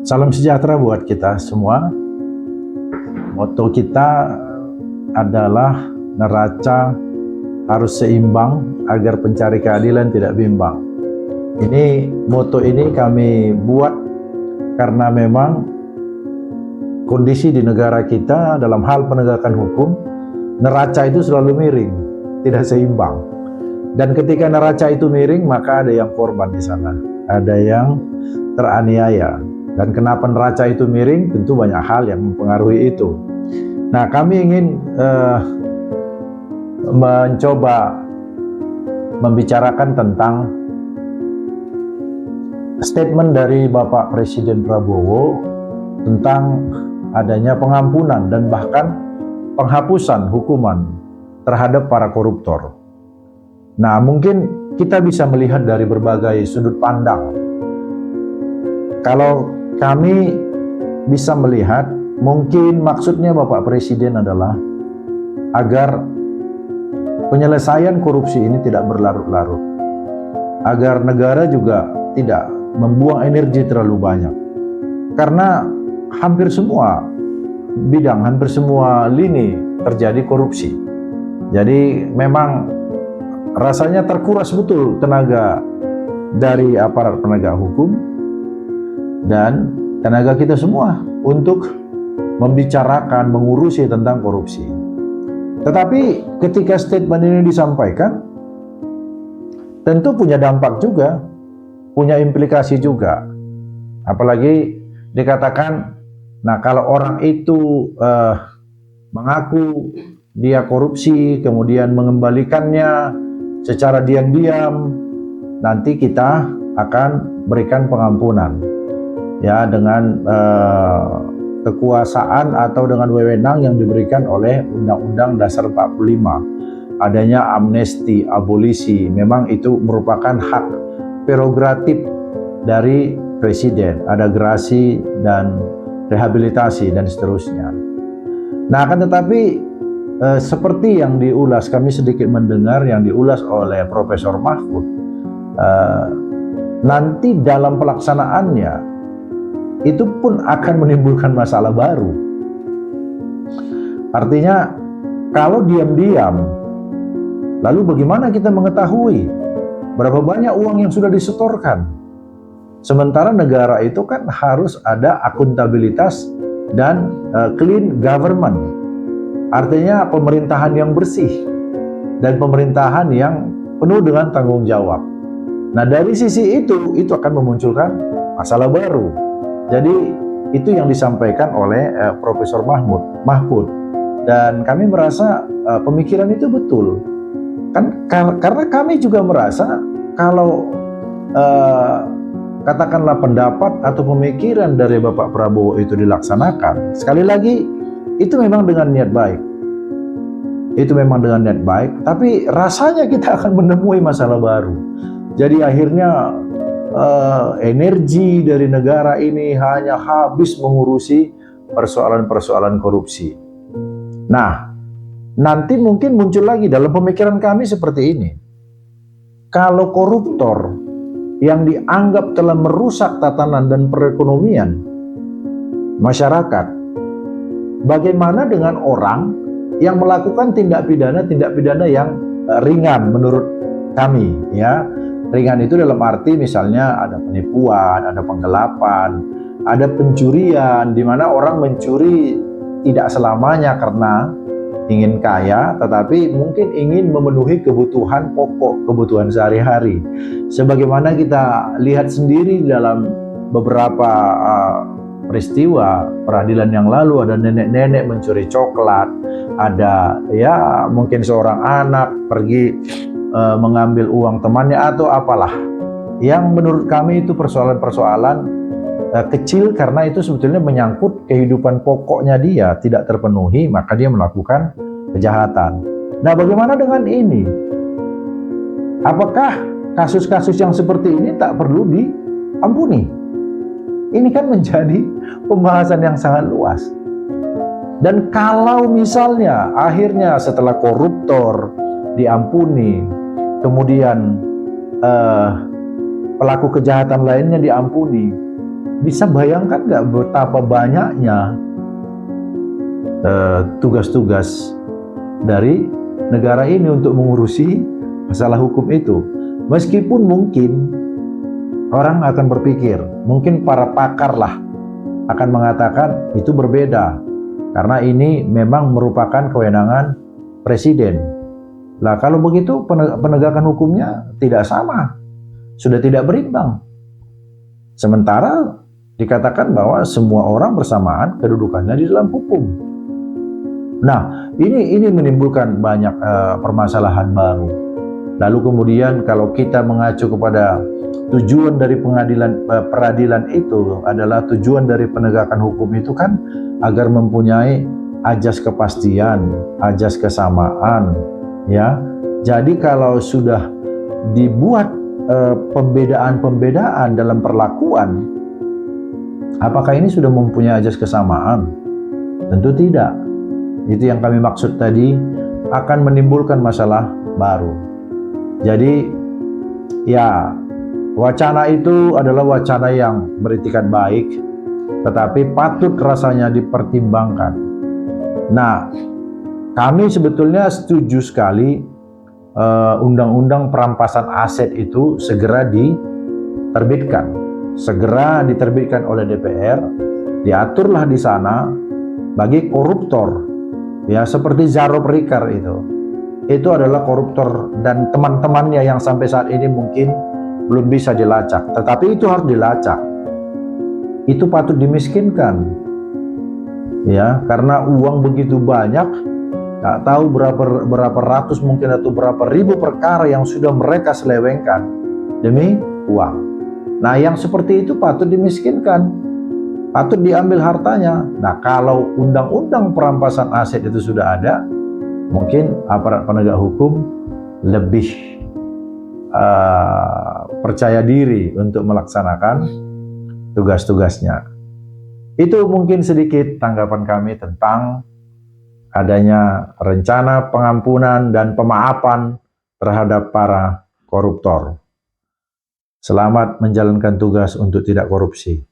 Salam sejahtera buat kita semua. Moto kita adalah neraca harus seimbang agar pencari keadilan tidak bimbang. Moto ini kami buat karena memang kondisi di negara kita dalam hal penegakan hukum, neraca itu selalu miring, tidak seimbang. Dan ketika neraca itu miring, maka ada yang korban di sana, ada yang teraniaya. Dan kenapa neraca itu miring? Tentu banyak hal yang mempengaruhi itu. Nah, kami ingin mencoba membicarakan tentang statement dari Bapak Presiden Prabowo tentang adanya pengampunan dan bahkan penghapusan hukuman terhadap para koruptor. Nah, mungkin kita bisa melihat dari berbagai sudut pandang. Kalau kami bisa melihat, mungkin maksudnya Bapak Presiden adalah agar penyelesaian korupsi ini tidak berlarut-larut, agar negara juga tidak membuang energi terlalu banyak, karena hampir semua bidang, hampir semua lini terjadi korupsi. Jadi memang rasanya terkuras betul tenaga dari aparat penegak hukum dan tenaga kita semua untuk membicarakan, mengurusi tentang korupsi. Tetapi ketika statement ini disampaikan, tentu punya dampak juga, punya implikasi juga. Apalagi dikatakan, nah kalau orang itu mengaku dia korupsi, kemudian mengembalikannya secara diam-diam, nanti kita akan berikan pengampunan, ya, dengan kekuasaan atau dengan wewenang yang diberikan oleh Undang-Undang Dasar 45. Adanya amnesti, abolisi, memang itu merupakan hak prerogatif dari Presiden, ada gerasi dan rehabilitasi dan seterusnya. Nah, akan tetapi seperti yang diulas, kami sedikit mendengar yang diulas oleh Profesor Mahfud, nanti dalam pelaksanaannya itu pun akan menimbulkan masalah baru. Artinya kalau diam-diam, lalu bagaimana kita mengetahui berapa banyak uang yang sudah disetorkan? Sementara negara itu kan harus ada akuntabilitas dan clean government. Artinya pemerintahan yang bersih dan pemerintahan yang penuh dengan tanggung jawab. Nah, dari sisi itu akan memunculkan masalah baru. Jadi itu yang disampaikan oleh Profesor Mahfud, dan kami merasa pemikiran itu betul. Karena kami juga merasa kalau katakanlah pendapat atau pemikiran dari Bapak Prabowo itu dilaksanakan, sekali lagi itu memang dengan niat baik. Itu memang dengan niat baik, tapi rasanya kita akan menemui masalah baru. Jadi akhirnya energi dari negara ini hanya habis mengurusi persoalan-persoalan korupsi. Nah, nanti mungkin muncul lagi dalam pemikiran kami seperti ini. Kalau koruptor yang dianggap telah merusak tatanan dan perekonomian masyarakat, bagaimana dengan orang yang melakukan tindak pidana yang ringan menurut kami, ya. Ringan itu dalam arti misalnya ada penipuan, ada penggelapan, ada pencurian, di mana orang mencuri tidak selamanya karena ingin kaya, tetapi mungkin ingin memenuhi kebutuhan pokok, kebutuhan sehari-hari. Sebagaimana kita lihat sendiri dalam beberapa peristiwa peradilan yang lalu, ada nenek-nenek mencuri coklat, ada ya mungkin seorang anak pergi mengambil uang temannya atau apalah, yang menurut kami itu persoalan-persoalan kecil, karena itu sebetulnya menyangkut kehidupan pokoknya dia tidak terpenuhi, maka dia melakukan kejahatan. Nah, bagaimana dengan ini? Apakah kasus-kasus yang seperti ini tak perlu diampuni? Ini kan menjadi pembahasan yang sangat luas. Dan kalau misalnya akhirnya setelah koruptor diampuni, kemudian pelaku kejahatan lainnya diampuni, Bisa bayangkan nggak betapa banyaknya tugas-tugas dari negara ini untuk mengurusi masalah hukum itu. Meskipun mungkin orang akan berpikir, mungkin para pakar lah akan mengatakan itu berbeda, karena ini memang merupakan kewenangan presiden. Lah kalau begitu penegakan hukumnya tidak sama, sudah tidak berimbang. Sementara dikatakan bahwa semua orang bersamaan kedudukannya di dalam hukum. Nah, ini menimbulkan banyak permasalahan baru. Lalu kemudian kalau kita mengacu kepada tujuan dari peradilan itu adalah tujuan dari penegakan hukum itu kan agar mempunyai ajas kepastian, ajas kesamaan, ya. Jadi kalau sudah dibuat pembedaan-pembedaan dalam perlakuan, apakah ini sudah mempunyai ajas kesamaan? Tentu tidak. Itu yang kami maksud tadi, akan menimbulkan masalah baru. Jadi ya, wacana itu adalah wacana yang beritikat baik, tetapi patut rasanya dipertimbangkan. Nah, kami sebetulnya setuju sekali undang-undang perampasan aset itu segera diterbitkan oleh DPR, diaturlah di sana bagi koruptor, ya seperti Zaro Perikar itu adalah koruptor dan teman-temannya yang sampai saat ini mungkin belum bisa dilacak, tetapi itu harus dilacak. Itu patut dimiskinkan, ya, karena uang begitu banyak, tak tahu berapa ratus mungkin atau berapa ribu perkara yang sudah mereka selewengkan demi uang. Nah, yang seperti itu patut dimiskinkan, patut diambil hartanya. Nah, kalau undang-undang perampasan aset itu sudah ada, mungkin aparat penegak hukum lebih percaya diri untuk melaksanakan tugas-tugasnya. Itu mungkin sedikit tanggapan kami tentang adanya rencana pengampunan dan pemaafan terhadap para koruptor. Selamat menjalankan tugas untuk tidak korupsi.